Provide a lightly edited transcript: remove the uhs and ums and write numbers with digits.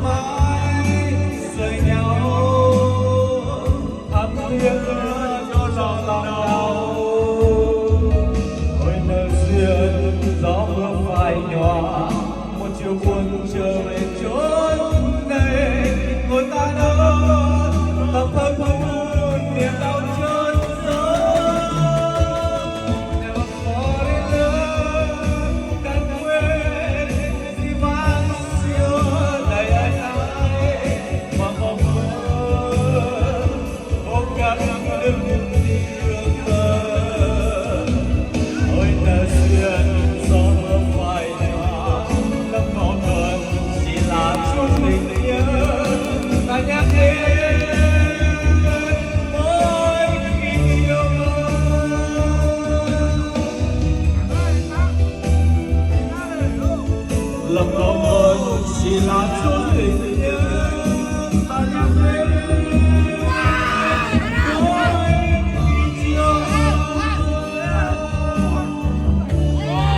mãi rời nhau thắm thiết cho lòng đau. Ôi nợ duyên gió mưa phai nhòa, một chiều buồn trở về chốn này. Người ta đâu thầm thầm buồn niềm đau chôn giấu. Never fall in love, càng quên gì mang xưa đầy ai ai mà mong mơ cố gắng đừng tiếc mơ. Ôi nợ duyên gió mưa phai nhòa, lắm còn hơn chỉ là chút tình nhớ. Ta nhắc đến mỗi khi yêu lắm còn hơn chỉ là chút tình nhớ. Ta nhắc đến